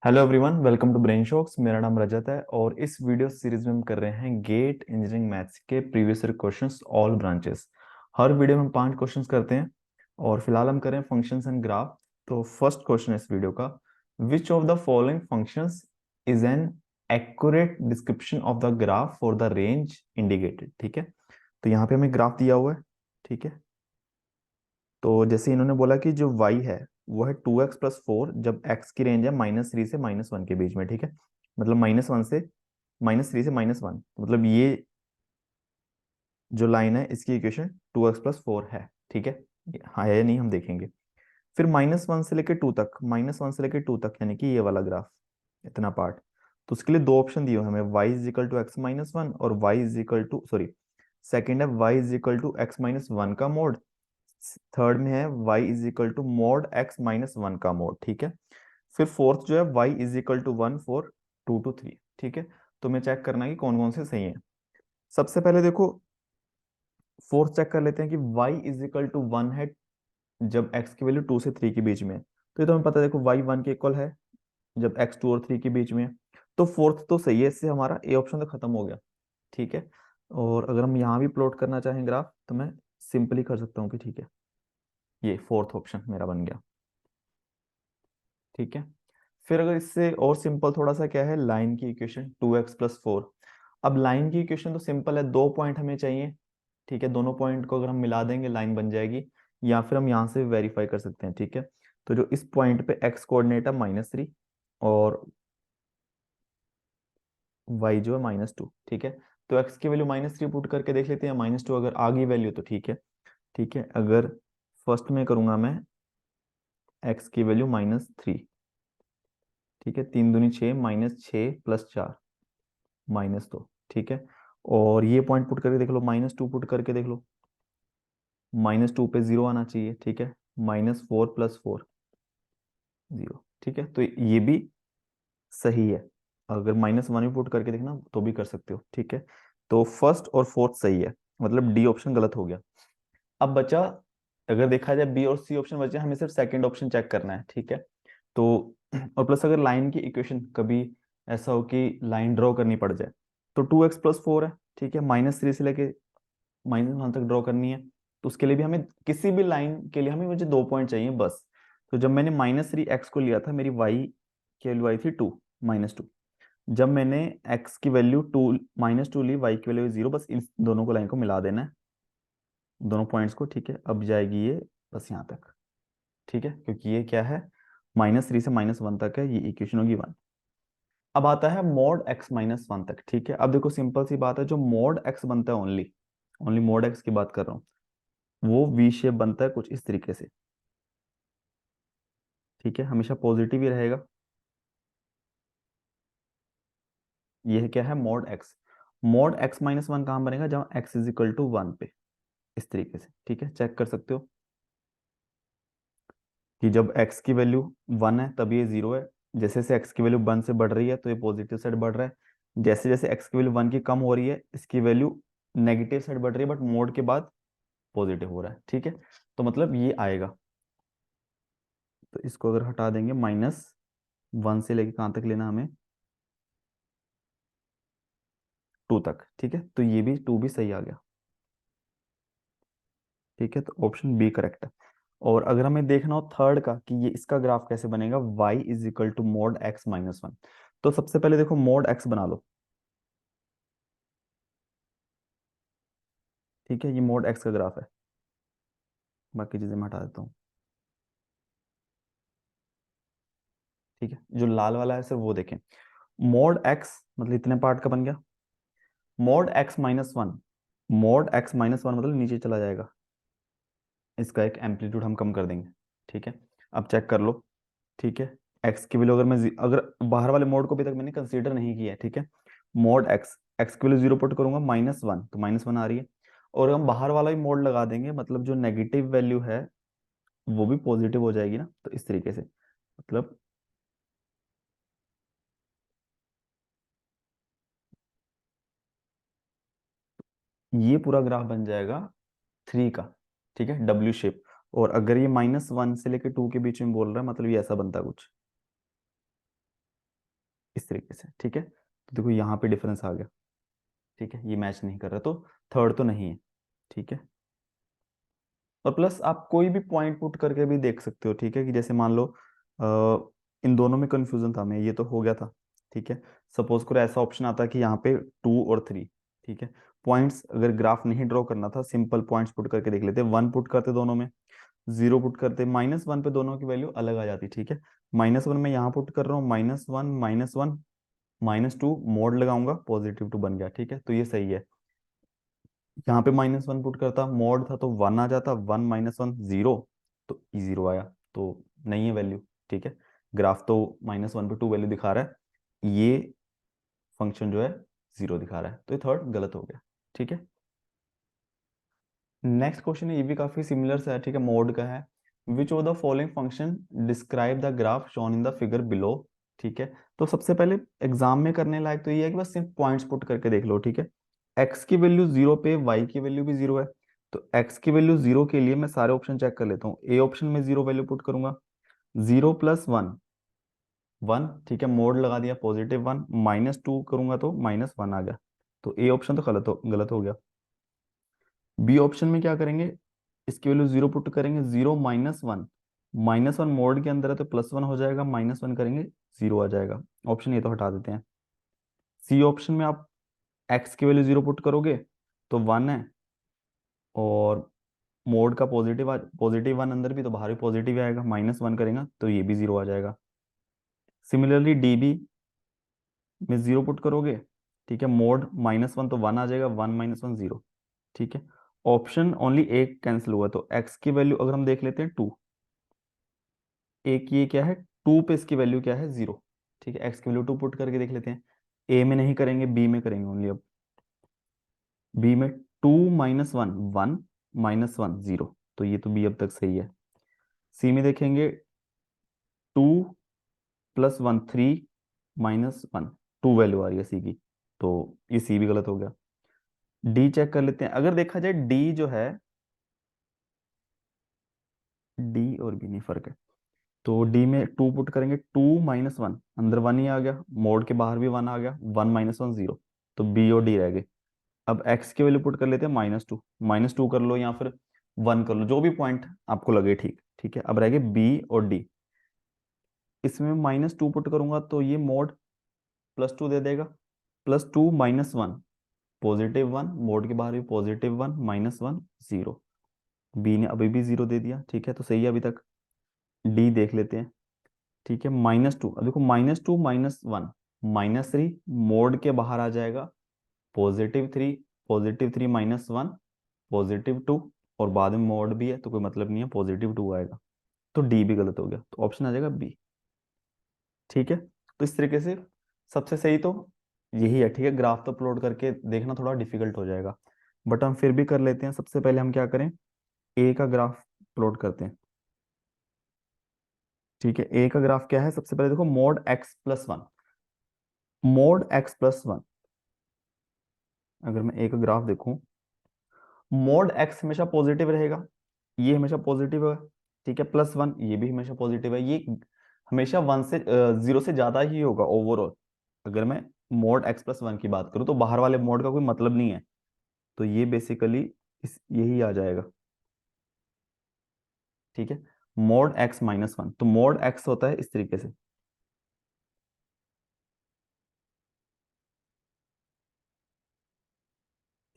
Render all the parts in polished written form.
Hello everyone, welcome to brain shocks. मेरा नाम रजत है और इस वीडियो सीरीज में हम कर रहे हैं गेट इंजीनियरिंग मैथ्स के previous year questions all branches. हर वीडियो में हम 5 क्वेश्चंस करते हैं और फिलहाल हम करें फंक्शंस एंड ग्राफ। तो फर्स्ट क्वेश्चन है इस वीडियो का, विच of the following functions is an accurate description of the graph for the range indicated. ठीक है, तो यहाँ पे हमें ग्राफ दिया हुआ है। ठीक है, तो जैसे इन्होंने बोला कि जो y है वो है 2x+4 जब x की रेंज है -3 से -1 के बीच में। ठीक है, मतलब -1 से -3 से -1, मतलब ये जो लाइन है इसकी इक्वेशन 2x+4 है। ठीक है, हाँ है या नहीं हम देखेंगे। फिर -1 से लेकर 2 तक, -1 से लेकर 2 तक यानी कि ये वाला ग्राफ, इतना पार्ट। तो उसके लिए दो ऑप्शन दिए हुए हैं हमें, y is equal to x-1 और y is equal to sorry, second है y is equal to x-1 का मोड, थर्ड में है y is equal to mod x-1 का मोड। ठीक है, फिर फोर्थ जो है y is equal to 1 for 2 to 3। ठीक है, तो मैं चेक करना है कि कौन कौन से सही है। सबसे पहले देखो, फोर्थ चेक कर लेते हैं कि y इज इक्वल टू 1 है जब x की वैल्यू 2 से 3 के बीच में है। तो ये तो हमें पता है, देखो y 1 के इक्वल है जब x 2 और 3 के बीच में है। तो फोर्थ तो सही है, इससे हमारा ए ऑप्शन तो खत्म हो गया। ठीक है, और अगर हम यहाँ भी प्लॉट करना चाहें ग्राफ तो मैं सिंपली कर सकता हूँ कि ठीक है, ये फोर्थ ऑप्शन मेरा बन गया। ठीक है, फिर अगर इससे और सिंपल थोड़ा सा क्या है, लाइन की इक्वेशन 2x+4। अब लाइन की इक्वेशन तो सिंपल है, दो पॉइंट हमें चाहिए। ठीक है, दोनों पॉइंट को अगर हम मिला देंगे लाइन बन जाएगी, या फिर हम यहाँ से वेरीफाई कर सकते हैं। ठीक है, तो जो इस पॉइंट पे x कोऑर्डिनेट है -3 और y जो है -2। ठीक है, तो x की वैल्यू -3 पुट करके देख लेते हैं, -2 अगर आ गई वैल्यू तो ठीक है। ठीक है, अगर फर्स्ट में करूंगा मैं x की वैल्यू -3, ठीक है, 3 दूनी 6, -6 + 4 -2। ठीक है, और ये पॉइंट पुट करके देख लो, -2 पुट करके देख लो, -2 पे 0 आना चाहिए। ठीक है, -4 + 4 0। ठीक है, तो ये भी सही है। अगर -1 भी पुट करके देखना तो भी कर सकते हो। ठीक है, तो फर्स्ट और फोर्थ सही है, मतलब डी ऑप्शन गलत हो गया। अब बचा, अगर देखा जाए बी और सी ऑप्शन बचे, हमें सिर्फ सेकंड ऑप्शन चेक करना है। ठीक है, तो और प्लस अगर लाइन की इक्वेशन कभी ऐसा हो कि लाइन ड्रॉ करनी पड़ जाए तो 2x+4 है। ठीक है, -3 से लेके -1 तक ड्रॉ करनी है, तो उसके लिए भी हमें किसी भी लाइन के लिए हमें मुझे दो पॉइंट चाहिए बस। तो जब मैंने -3x को लिया था, मेरी y की वैल्यू आई थी 2, -2। जब मैंने x की वैल्यू 2 -2 ली, y की वैल्यू 0, बस इन दोनों को लाइन को मिला देना है, दोनों पॉइंट्स को। ठीक है, अब जाएगी ये बस यहाँ तक। ठीक है, क्योंकि ये क्या है, -3 से -1 तक है, ये इक्वेशन होगी 1। अब आता है मोड x-1 तक। ठीक है, अब देखो सिंपल सी बात है, जो मोड x बनता है, ओनली ओनली मोड x की बात कर रहा हूँ, वो वी शेप बनता है कुछ इस तरीके से। ठीक है, हमेशा पॉजिटिव ही रहेगा। ये क्या है, मोड x। मोड x-1 कहाँ बनेगा, जहाँ x इज इक्वल टू 1 पे, इस तरीके से। ठीक है, चेक कर सकते हो कि जब x की वैल्यू 1 है तब ये 0 है, जैसे जैसे x की वैल्यू 1 से बढ़ रही है तो ये पॉजिटिव साइड बढ़ रहा है, जैसे जैसे x की वैल्यू 1 की कम हो रही है इसकी वैल्यू नेगेटिव साइड बढ़ रही है, बट मोड के बाद पॉजिटिव हो रहा है। ठीक है, तो मतलब ये आएगा। तो इसको अगर हटा देंगे, -1 से लेके कहाँ तक लेना हमें, 2 तक। ठीक है, तो ये भी 2 भी सही आ गया। ठीक है, तो ऑप्शन बी करेक्ट है। और अगर हमें देखना हो थर्ड का कि ये इसका ग्राफ कैसे बनेगा, y is equal to mod x-1, तो सबसे पहले देखो मोड x बना लो। ठीक है, ये मोड x का ग्राफ है, बाकी चीजें मैं हटा देता हूँ। ठीक है, जो लाल वाला है सिर्फ वो देखें। मोड x मतलब इतने पार्ट का बन गया, मोड x-1, मोड x-1 मतलब नीचे चला जाएगा, इसका एक एम्पलीट्यूड हम कम कर देंगे। ठीक है, अब चेक कर लो। ठीक है, x की वैल्यू अगर मैं अगर बाहर वाले मोड को अभी तक मैंने कंसीडर नहीं किया है, ठीक है, मोड x की वैल्यू 0 पुट करूंगा, -1 तो -1 आ रही है, और हम बाहर वाला ही मोड लगा देंगे, मतलब जो नेगेटिव वैल्यू है वो भी पॉजिटिव हो जाएगी ना, तो इस तरीके से मतलब ये पूरा ग्राफ बन जाएगा 3 का। ठीक है, डब्ल्यू शेप। और अगर ये -1 से लेकर 2 के बीच में बोल रहा है, मतलब ये ऐसा बनता है कुछ। इस तरीके से, ठीक है। तो देखो यहाँ पे डिफरेंस आ गया, ठीक है, ये मैच नहीं कर रहा, तो थर्ड तो नहीं है, ठीक है। और प्लस आप कोई भी पॉइंट पुट करके भी देख सकते हो, ठीक है, कि जैसे मान लो इन दोनों में कंफ्यूजन था, मैं ये तो हो गया था, ठीक है। सपोज करो ऐसा ऑप्शन आता कि यहाँ पे 2 और 3, ठीक है। पॉइंट्स अगर ग्राफ नहीं ड्रॉ करना था, सिंपल पॉइंट्स पुट करके देख लेते, 1 पुट करते दोनों में, 0 पुट करते, -1 पे दोनों की वैल्यू अलग आ जाती, ठीक है। -1 में यहाँ पुट कर रहा हूँ, -1 -1 -2, मोड लगाऊंगा, +2 बन गया, ठीक है, तो ये सही है। यहाँ पे -1 पुट करता, मोड था तो 1 आ जाता, 1 -1 0, तो E0 आया, तो नहीं है वैल्यू, ठीक है। ग्राफ तो -1 पे 2 वैल्यू दिखा रहा है, ये फंक्शन जो है 0 दिखा रहा है, तो ये थर्ड गलत हो गया, ठीक है। नेक्स्ट क्वेश्चन है, ये भी काफी सिमिलर सा है, ठीक है, मोड का है। Which of the following function describe the graph shown in the figure below, ठीक है। तो सबसे पहले एग्जाम में करने लायक तो ये है कि बस सिर्फ पॉइंट्स पुट करके देख लो, ठीक है। एक्स की वैल्यू 0 पे वाई की वैल्यू भी 0 है, तो एक्स की वैल्यू 0 के लिए मैं सारे ऑप्शन चेक कर लेता हूँ। ए ऑप्शन में 0 वैल्यू पुट करूंगा, 0 + 1 1, ठीक है, मोड लगा दिया, +1, -2 करूंगा तो -1 आ गया, तो ए ऑप्शन तो गलत हो गया। बी ऑप्शन में क्या करेंगे, इसकी वैल्यू 0 पुट करेंगे, 0 -1, -1 मोड के अंदर है तो +1 हो जाएगा, -1 करेंगे 0 आ जाएगा, ऑप्शन ये तो हटा देते हैं। सी ऑप्शन में आप एक्स की वैल्यू 0 पुट करोगे तो 1 है, और मोड का +1 अंदर भी तो बाहर भी पॉजिटिव आएगा, -1 करेंगे तो ये भी 0 आ जाएगा। सिमिलरली डी बी में 0 पुट करोगे, ठीक है, मोड -1 तो 1 आ जाएगा, 1 -1 0, ठीक है। ऑप्शन ओनली एक कैंसिल हुआ, तो एक्स की वैल्यू अगर हम देख लेते हैं 2, एक ये क्या है, 2 पे इसकी वैल्यू क्या है, 0, ठीक है। एक्स की वैल्यू 2 पुट करके देख लेते हैं, ए में नहीं करेंगे, बी में करेंगे ओनली। अब बी में 2 -1 1 -1 0, तो ये तो बी अब तक सही है। सी में देखेंगे 2 + 1 3 -1 2 वैल्यू आ रही है सी की, तो ये सी भी गलत हो गया। डी चेक कर लेते हैं, अगर देखा जाए डी जो है, डी और बी में फर्क है, तो डी में 2 पुट करेंगे, 2 -1 अंदर 1 ही आ गया, मोड के बाहर भी 1 आ गया, 1 -1 0, तो बी और डी रह गए। अब एक्स की वैल्यू पुट कर लेते हैं, -2 कर लो या फिर 1 कर लो, जो भी पॉइंट आपको लगे, ठीक, ठीक है। अब रह गए बी और डी, इसमें -2 पुट करूंगा तो ये मोड +2 दे देगा, +2 -1 +1, मोड के बाहर भी +1 -1 0, बी ने अभी भी 0 दे दिया, ठीक है, तो सही है अभी तक। डी देख लेते हैं, ठीक है, -2, अब देखो -2 -1 -3, मोड के बाहर आ जाएगा, +3 +3 -1 +2, और बाद में मोड भी है तो कोई मतलब नहीं है, +2 आएगा, तो डी भी गलत हो गया, तो ऑप्शन आ जाएगा बी, ठीक है। तो इस तरीके से सबसे सही तो यही है, ठीक है। ग्राफ तो प्लॉट करके देखना थोड़ा डिफिकल्ट हो जाएगा, बट हम फिर भी कर लेते हैं। सबसे पहले हम क्या करें, ए का ग्राफ प्लॉट करते हैं, ठीक है। ए का ग्राफ क्या है, सबसे पहले देखो, मोड x+1, मोड x+1, अगर मैं ए का ग्राफ देखूं, मोड x हमेशा पॉजिटिव रहेगा, ये हमेशा पॉजिटिव है, ठीक है, +1 ये भी हमेशा पॉजिटिव है, ये हमेशा 0 से ज्यादा ही होगा ओवरऑल। अगर मैं मोड x+1 की बात करूं तो बाहर वाले मोड का कोई मतलब नहीं है, तो ये बेसिकली इस यही आ जाएगा, ठीक है। मोड x-1, तो मोड x होता है इस तरीके से,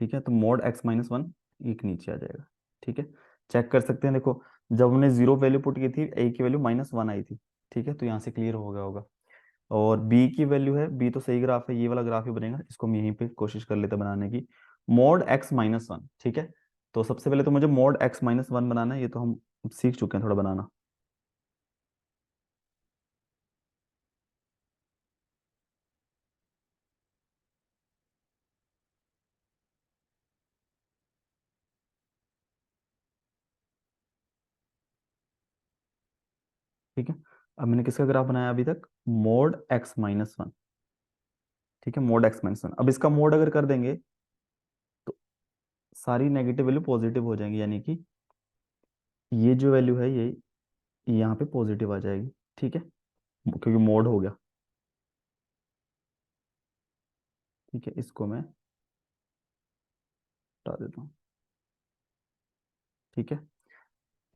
ठीक है, तो मोड x-1 एक नीचे आ जाएगा, ठीक है। चेक कर सकते हैं, देखो जब हमने 0 वैल्यू पुट की थी, a की वैल्यू -1 आई थी, ठीक है, तो यहाँ से क्लियर हो गया होगा। और b की वैल्यू है, b तो सही ग्राफ है, ये वाला ग्राफ ही बनेगा, इसको हम यहीं पे कोशिश कर लेते हैं बनाने की, मोड x-1, ठीक है। तो सबसे पहले तो मुझे मोड x-1 बनाना है, ये तो हम सीख चुके हैं थोड़ा बनाना, ठीक है। अब मैंने किसका ग्राफ बनाया अभी तक, मोड x-1, ठीक है, मोड x-1। अब इसका मोड अगर कर देंगे तो सारी नेगेटिव वैल्यू पॉजिटिव हो जाएंगी, यानी कि ये जो वैल्यू है ये यहाँ पे पॉजिटिव आ जाएगी, ठीक है, क्योंकि मोड हो गया, ठीक है, इसको मैं हटा देता हूँ। ठीक है,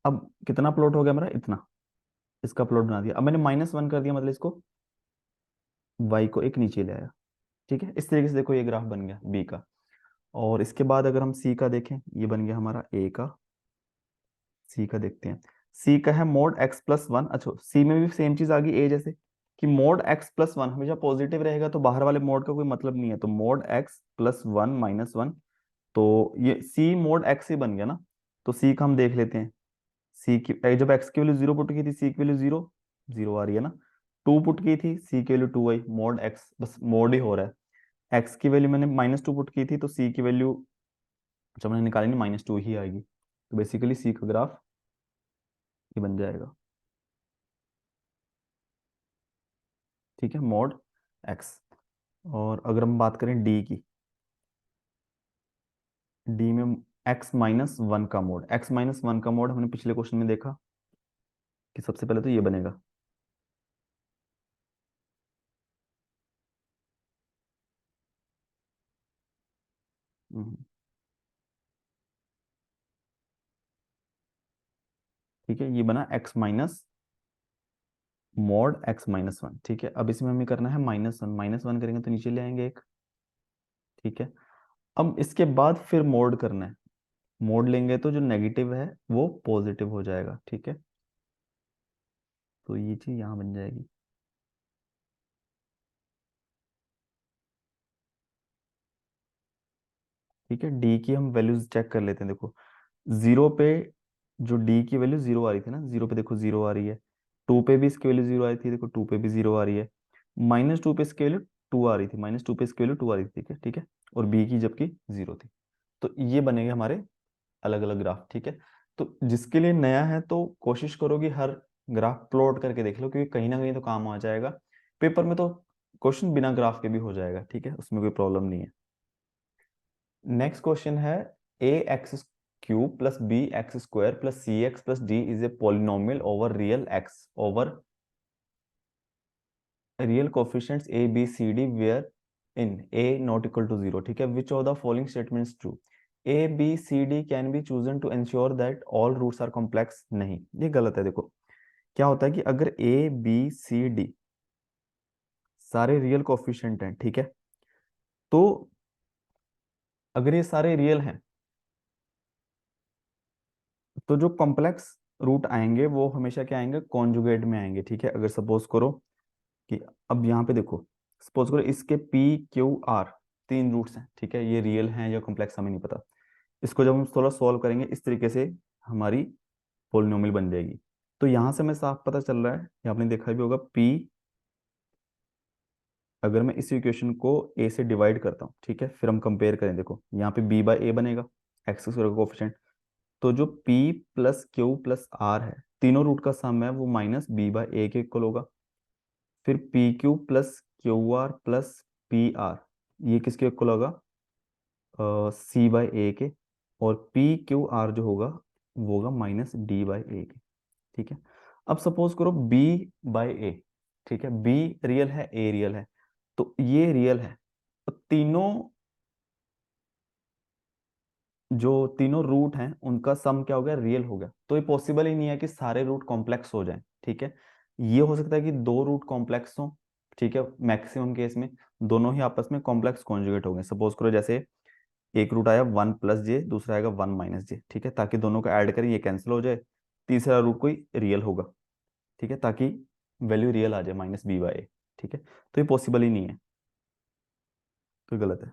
अब कितना प्लॉट हो गया मेरा, इतना। इसका प्लॉट बना दिया। अब मैंने -1 कर दिया, मतलब इसको y को एक नीचे ले आया। ठीक है, इस तरीके से देखो ये ग्राफ बन गया b का। और इसके बाद अगर हम c का देखें, ये बन गया हमारा a का। c का देखते हैं। c का है मोड x+1। अच्छा, c में भी सेम चीज आ गई a जैसे, कि मोड x+1 हमेशा पॉजिटिव रहेगा, तो बाहर वाले मोड का कोई मतलब नहीं है, तो मोड x+1 -1। तो ये c मोड x ही बन गया ना। तो c का हम देख लेते हैं। c की जब x की वैल्यू 0 पुट की थी, c की वैल्यू 0 0 आ रही है ना। 2 पुट की थी, c की वैल्यू 2 आई, मोड x बस मोड ही हो रहा है। x की वैल्यू मैंने -2 पुट की थी, तो c की वैल्यू जब मैंने निकाली नहीं, -2 ही आएगी। तो बेसिकली c का ग्राफ ये बन जाएगा। ठीक है, मोड x। और अगर हम बात करें d की, d में x-1 का मोड, x-1 का मोड हमने पिछले क्वेश्चन में देखा कि सबसे पहले तो ये बनेगा। हम्म, ठीक है, ये बना x माइनस मोड x-1। ठीक है, अब इसमें हमें करना है -1 करेंगे तो नीचे ले आएंगे एक। ठीक है, अब इसके बाद फिर मोड करना है। मोड लेंगे तो जो नेगेटिव है वो पॉजिटिव हो जाएगा। ठीक है, तो ये चीज यहाँ बन जाएगी। ठीक है, डी की हम वैल्यूज चेक कर लेते हैं। देखो, 0 पे जो डी की वैल्यू 0 आ रही थी ना, 0 पे देखो 0 आ रही है। 2 पे भी इसकी वैल्यू 0 आ रही थी, देखो 2 पे भी 0 आ रही है। -2 पे इसकी वैल्यू 2 आ रही थी, -2 पे इसकी वैल्यू 2 आ रही थी। ठीक है, ठीक है। और बी की जबकि 0 थी। तो ये बनेंगे हमारे अलग अलग ग्राफ। ठीक है, तो जिसके लिए नया है तो कोशिश करो कि हर ग्राफ प्लॉट करके देख लो, क्योंकि कहीं ना कहीं तो काम आ जाएगा। पेपर में तो क्वेश्चन बिना ग्राफ के भी हो जाएगा। ठीक है, उसमें कोई प्रॉब्लम नहीं है। नेक्स्ट क्वेश्चन है, a x³ plus b x² plus c x plus d is a polynomial over real x over real coefficients a b c d where in a not equal to 0। ठीक है, which of the following statements true. a b c d can be chosen to ensure that all roots are complex. नहीं, ये गलत है। देखो क्या होता है कि अगर a b c d सारे रियल कोफिशिएंट हैं, ठीक है, तो अगर ये सारे रियल हैं तो जो कॉम्प्लेक्स रूट आएंगे वो हमेशा क्या आएंगे, कॉन्जुगेट में आएंगे। ठीक है, अगर सपोज करो कि अब यहाँ पे देखो, सपोज करो इसके p q r 3 रूट्स हैं। ठीक है, ये रियल हैं या कॉम्प्लेक्स हमें नहीं पता। इसको जब हम थोड़ा सॉल्व करेंगे इस तरीके से, हमारी पोलिनोमियल बन जाएगी। तो यहाँ से हमें साफ पता चल रहा है, ये आपने देखा भी होगा, p अगर मैं इस इक्वेशन को a से डिवाइड करता हूँ, ठीक है, फिर हम कंपेयर करें, देखो यहाँ पे b/a बनेगा, एक्स स्क्वायर का कोफिशिएंट। तो जो p plus Q plus R है, तीनों रूट का सम है, वो -b/a के इक्वल होगा। फिर PQ plus QR plus PR, ये किसके इक्वल होगा, C/A के। और PQR जो होगा वो होगा -D/A के। ठीक है, अब सपोज करो B/A। ठीक है, B रियल है, A रियल है, तो ये रियल है। तो तीनों जो तीनों रूट हैं उनका सम क्या हो गया, रियल हो गया। तो ये पॉसिबल ही नहीं है कि सारे रूट कॉम्प्लेक्स हो जाएं। ठीक है, ये हो सकता है कि दो रूट कॉम्प्लेक्स हो। ठीक है, मैक्सिमम केस में दोनों ही आपस में कॉम्प्लेक्स कॉन्जुगेट हो गए। सपोज करो जैसे एक रूट आया 1 + j, दूसरा आएगा 1 - j। ठीक है, ताकि दोनों को ऐड करें, ये कैंसिल हो जाए, तीसरा रूट कोई रियल होगा। ठीक है, ताकि वैल्यू रियल आ जाए -b/a। ठीक है, तो ये पॉसिबल ही नहीं है, तो ये गलत है।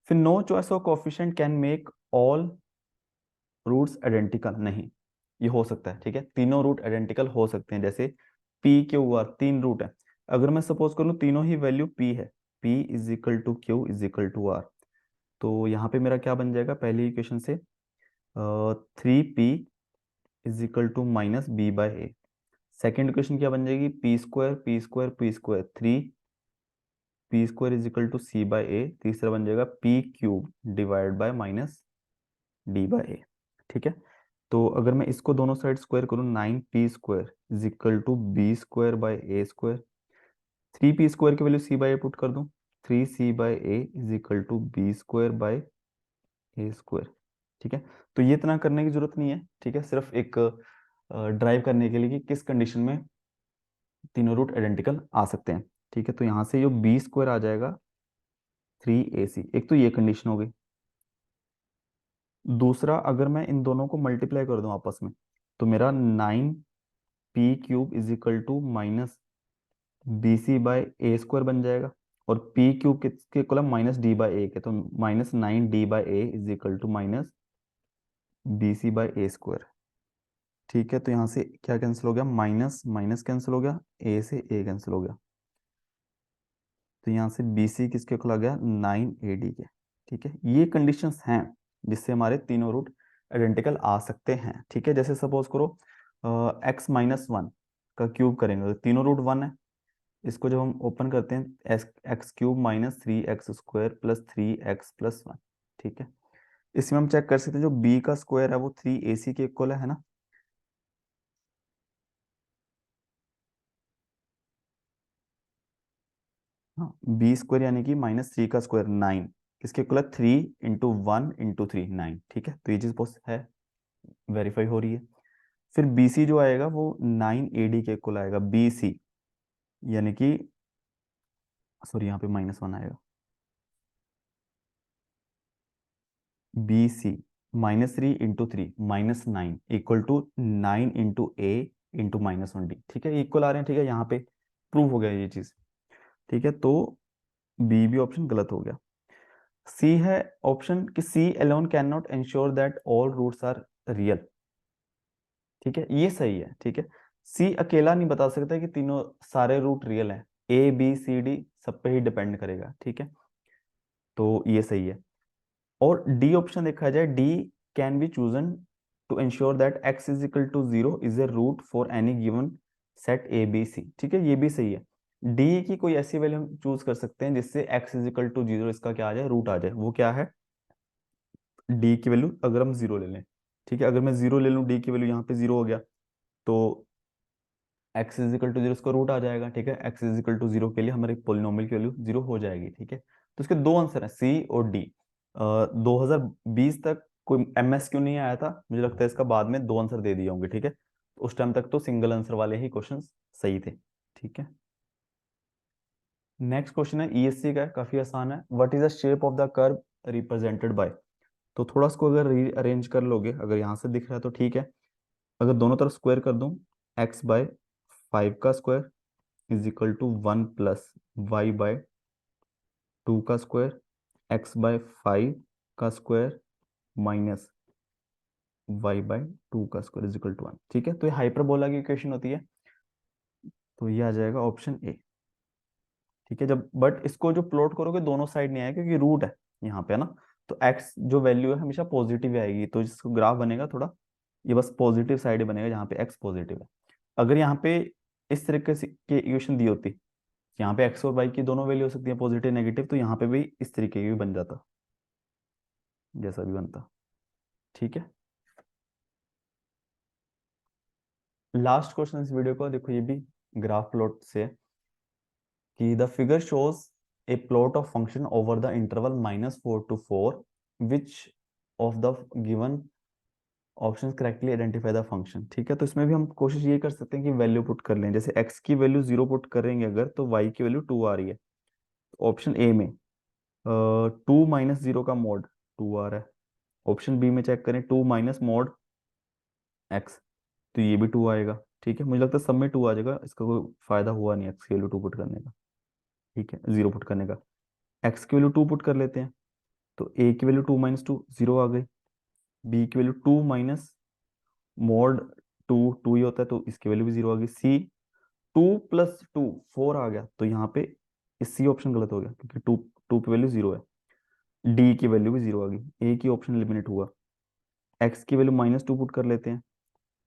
फिर no choice of coefficient can make all roots identical. नहीं, ये हो सकता है। ठीक है, तीनों रूट आइडेंटिकल हो सकते हैं। जैसे PQR 3 रूट है, अगर मैं सपोज कर लूँ तीनों ही वैल्यू P है, P = Q = R, तो यहाँ पे मेरा क्या बन जाएगा, पहली इक्वेशन से 3P = -B/A। सेकेंड इक्वेशन क्या बन जाएगी, P² तीसरा बन जाएगा P³ / ठीक है, तो अगर मैं इसको दोनों साइड स्क्वायर करूँ, 9P² = B² / A²। 3P² की वैल्यू C/A पुट कर दूं, 3c/a = b² / a²। ठीक है, तो ये इतना करने की जरूरत नहीं है। ठीक है, सिर्फ एक ड्राइव करने के लिए कि किस कंडीशन में तीनों रूट आइडेंटिकल आ सकते हैं। ठीक है, तो यहाँ से जो b² आ जाएगा 3ac, एक तो ये कंडीशन हो गई। दूसरा, अगर मैं इन दोनों को मल्टीप्लाई कर दूं आपस में, तो मेरा 9p³ -bc/a² बन जाएगा। और p³ किसके इक्वल है, -d/a के, तो -9d/a -bc/a²। ठीक है, तो यहाँ से क्या कैंसिल हो गया, माइनस माइनस कैंसिल हो गया, a से a कैंसिल हो गया, तो यहाँ से BC किसके इक्वल आ गया, 9AD के। ठीक है, ये कंडीशंस हैं जिससे हमारे तीनों रूट आइडेंटिकल आ सकते हैं। ठीक है, जैसे सपोज करो x-1 का क्यूब करेंगे तो तीनों रूट 1 है। इसको जब हम ओपन करते हैं, x³ -3x² + 3x + 1। ठीक है, इसमें हम चेक कर सकते हैं जो b का स्क्वायर है वो 3ac के इक्वल है ना। हाँ, b² यानी कि -3 का स्क्वायर 9, इसके इक्वल है 3 × 1 × 3 9। ठीक है, तो ये चीज पोस्ट है, वेरीफाई हो रही है। फिर BC जो आएगा वो 9AD के इक्वल आएगा, BC यानी कि, सॉरी यहाँ पे -1 आएगा, BC -3 × 3 -9 = 9 × A × -1D। ठीक है, इक्वल आ रहे हैं। ठीक है, यहाँ पे प्रूव हो गया ये चीज। ठीक है, तो बी भी ऑप्शन गलत हो गया। सी है ऑप्शन कि C alone cannot ensure that all roots are real। ठीक है, ये सही है। ठीक है, सी अकेला नहीं बता सकता कि तीनों सारे रूट रियल हैं, A B C D सब पे ही डिपेंड करेगा। ठीक है, तो ये सही है। और डी ऑप्शन देखा जाए, D can be chosen to ensure that x = 0 is a root for any given set ABC। ठीक है, ये भी सही है। डी की कोई ऐसी वैल्यू हम चूज कर सकते हैं जिससे x = 0 इसका क्या आ जाए, रूट आ जाए। वो क्या है, डी की वैल्यू अगर हम 0 ले लें। ठीक है, अगर मैं 0 ले लूं, डी की वैल्यू यहाँ पे 0 हो गया, तो x = 0 इसका रूट आ जाएगा। ठीक है, x = 0 के लिए हमारे पोलिनोमियल की वैल्यू 0 हो जाएगी। ठीक है, तो इसके दो आंसर हैं, सी और डी। 2020 तक कोई MSQ नहीं आया था, मुझे लगता है इसका बाद में दो आंसर दे दिए होंगे। ठीक है, तो उस टाइम तक तो सिंगल आंसर वाले ही क्वेश्चन सही थे। ठीक है, नेक्स्ट क्वेश्चन है ESC का है, काफी आसान है। What is the shape of the curve represented by. तो थोड़ा इसको अगर रीअरेंज कर लोगे, अगर यहाँ से दिख रहा है तो ठीक है, अगर दोनों तरफ स्क्वायर कर दूं, x/5 का स्क्वायर = 1 + y/2 का स्क्वायर, x/5 का स्क्वायर -y/2 का स्क्वायर = 1। ठीक है, तो ये हाइपरबोला की इक्वेशन होती है, तो ये आ जाएगा ऑप्शन ए। ठीक है, जब बट इसको जो प्लॉट करोगे दोनों साइड नहीं आएगा क्योंकि रूट है यहाँ पे, है ना। तो एक्स जो वैल्यू है हमेशा पॉजिटिव आएगी, तो जिसको ग्राफ बनेगा थोड़ा, ये बस पॉजिटिव साइड ही बनेगा जहाँ पे एक्स पॉजिटिव है। अगर यहाँ पे इस तरीके से की इक्वेशन दी होती, यहाँ पे एक्स और वाई की दोनों वैल्यू हो सकती है पॉजिटिव नेगेटिव, तो यहाँ पे भी इस तरीके की भी बन जाता, जैसा भी बनता। ठीक है, लास्ट क्वेश्चन इस वीडियो का देखो, ये भी ग्राफ प्लॉट से है कि the figure shows A plot of function over the interval -4 to 4, which of the given option correctly identify the function. ठीक है, तो इसमें भी हम कोशिश ये कर सकते हैं कि वैल्यू पुट कर लें। जैसे x की वैल्यू 0 पुट करेंगे अगर, तो y की वैल्यू 2 आ रही है, ऑप्शन ए में 2 - 0 का मॉड 2 आ रहा है। ऑप्शन बी में चेक करें, 2 - मॉड x, तो ये भी 2 आएगा। ठीक है, मुझे लगता है सब में 2 आ जाएगा, इसका कोई फायदा हुआ नहीं x की वैल्यू 2 पुट करने का। ठीक है, 0 पुट करने का, x की वैल्यू 2 पुट कर लेते हैं, तो a की वैल्यू 2 - 2 0 आ गई, b की वैल्यू 2 मॉड 2 2 ही होता है, तो इसकी वैल्यू भी 0 आ गई। c 2 + 2 4 आ गया, तो यहाँ पे इस सी ऑप्शन गलत हो गया क्योंकि 2 2 की वैल्यू 0 है। डी की वैल्यू भी 0 आ गई, ए की ऑप्शन एलिमिनेट हुआ। एक्स की वैल्यू -2 पुट कर लेते हैं,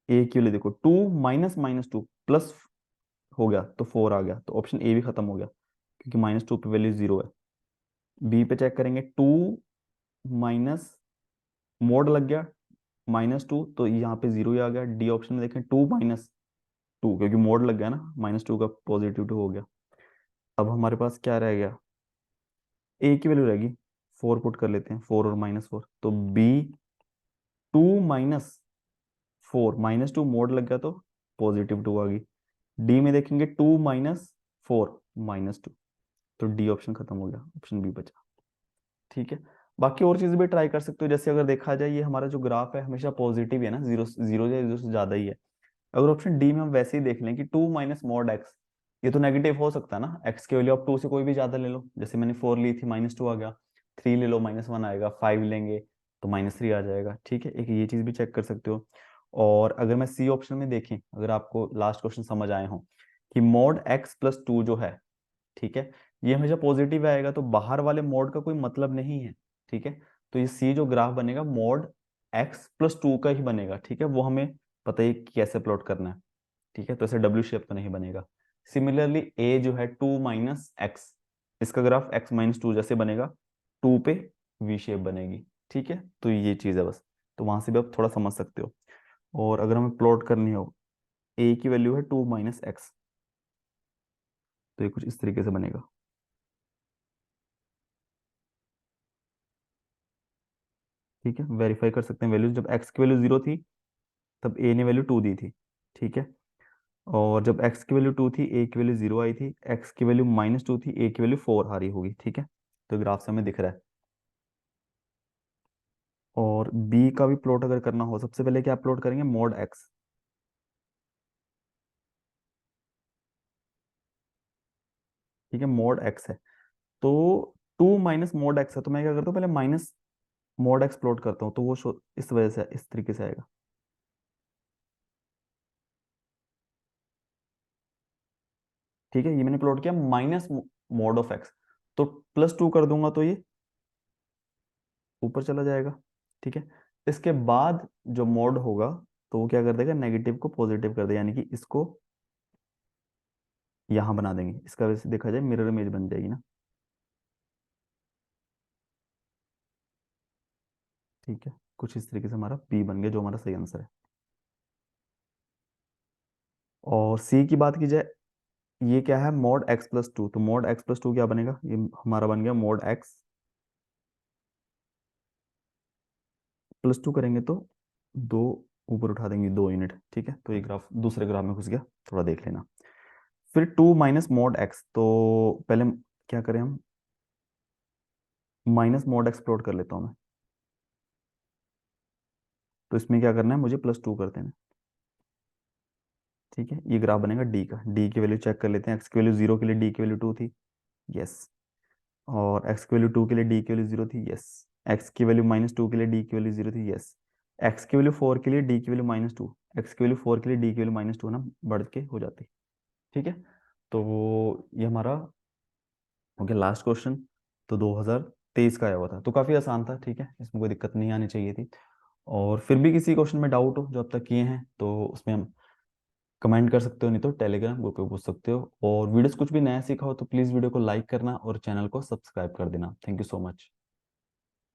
ए की वैल्यू देखो 2 -2 प्लस हो गया तो 4 आ गया, तो ऑप्शन ए भी खत्म हो गया क्योंकि -2 पे वैल्यू 0 है। बी पे चेक करेंगे, 2 माइनस मोड लग गया -2, तो यहाँ पे 0 ही आ गया। डी ऑप्शन में देखें 2 - 2 क्योंकि मोड लग गया ना, -2 का पॉजिटिव 2 हो गया। अब हमारे पास क्या रह गया, ए की वैल्यू रहेगी 4 पुट कर लेते हैं, 4 और -4, तो बी 2 - 4, -2 मोड लग गया तो +2 आ गई। डी में देखेंगे 2 - 4 -2, तो डी ऑप्शन खत्म हो गया, ऑप्शन बी बचा। ठीक है, बाकी और चीजें भी ट्राई कर सकते हो, जैसे अगर देखा जाए ये हमारा जो ग्राफ है हमेशा पॉजिटिव है ना, जीरो जीरो या जीरो से ज्यादा ही है। अगर ऑप्शन डी में हम वैसे ही देख लें कि 2 - mod x, ये तो नेगेटिव हो सकता है ना, x की वैल्यू आप 2 से कोई भी ज्यादा ले लो, जैसे मैंने 4 ली थी -2 आ गया, 3 ले लो -1 आएगा, 5 लेंगे तो -3 आ जाएगा। ठीक है, एक ये चीज भी चेक कर सकते हो। और अगर मैं सी ऑप्शन में देखें, अगर आपको लास्ट क्वेश्चन समझ आए हो कि mod x+2 जो है, ठीक है, ये हमेशा पॉजिटिव आएगा, तो बाहर वाले मोड का कोई मतलब नहीं है। ठीक है, तो ये सी जो ग्राफ बनेगा mod x+2 का ही बनेगा। ठीक है, वो हमें पता ही कि कैसे प्लॉट करना है। ठीक है, तो ऐसे डब्ल्यू शेप तो नहीं बनेगा। सिमिलरली ए जो है 2 - x, इसका ग्राफ x - 2 जैसे बनेगा, 2 पे वी शेप बनेगी। ठीक है, तो ये चीज है बस, तो वहां से भी आप थोड़ा समझ सकते हो। और अगर हमें प्लॉट करनी हो, ए की वैल्यू है 2 - x, तो ये कुछ इस तरीके से बनेगा। ठीक है, वेरीफाई कर सकते हैं वैल्यूज, जब x की वैल्यू 0 थी तब a ने वैल्यू 2 दी थी। ठीक है, और जब x की वैल्यू 2 थी a की वैल्यू 0 आई थी, x की वैल्यू -2 थी a की वैल्यू 4 आ रही होगी। ठीक है, तो ग्राफ से हमें दिख रहा है। और b का भी प्लॉट अगर करना हो, सबसे पहले क्या प्लॉट करेंगे, मोड x। ठीक है, मोड x है, तो 2 - mod x है, तो मैं क्या करता हूँ, पहले -mod x प्लॉट करता हूँ, तो वो इस वजह से इस तरीके से आएगा। ठीक है, ये मैंने प्लॉट किया -mod(x), तो +2 कर दूंगा तो ये ऊपर चला जाएगा। ठीक है, इसके बाद जो मोड होगा, तो वो क्या कर देगा, नेगेटिव को पॉजिटिव कर देगा, यानी कि इसको यहां बना देंगे, इसका वैसे देखा जाए मिरर इमेज बन जाएगी ना। ठीक है, कुछ इस तरीके से हमारा बी बन गया, जो हमारा सही आंसर है। और सी की बात की जाए, ये क्या है, mod x+2, तो mod x+2 क्या बनेगा, ये हमारा बन गया mod x+2 करेंगे तो 2 ऊपर उठा देंगे, 2 यूनिट। ठीक है, तो ये ग्राफ दूसरे ग्राफ में घुस गया, थोड़ा देख लेना। फिर 2 - mod x, तो पहले क्या करें हम, -mod x प्लॉट कर लेता हूँ मैं। तो इसमें क्या करना है, मुझे +2 कर देना है। ठीक है, ये ग्राफ बनेगा डी का। डी की वैल्यू चेक कर लेते हैं, एक्स की वैल्यू 0 के लिए डी की वैल्यू 2 थी, यस। और एक्स की वैल्यू 2 के लिए डी की वैल्यू 0 थी, यस। एक्स की वैल्यू -2 के लिए डी की वैल्यू 0 थी, यस। एक्स की वैल्यू 4 के लिए डी की वैल्यू -2, एक्स की वैल्यू 4 के लिए डी की वैल्यू -2 ना बढ़ के हो जाती। ठीक है, तो ये हमारा हो गया लास्ट क्वेश्चन, तो 2023 का आया हुआ था, तो काफ़ी आसान था। ठीक है, इसमें कोई दिक्कत नहीं आनी चाहिए थी। और फिर भी किसी क्वेश्चन में डाउट हो जो अब तक किए हैं, तो उसमें हम कमेंट कर सकते हो, नहीं तो टेलीग्राम ग्रुप पे पूछ सकते हो। और वीडियोस कुछ भी नया सीखा हो तो प्लीज़ वीडियो को लाइक करना और चैनल को सब्सक्राइब कर देना। Thank you so much.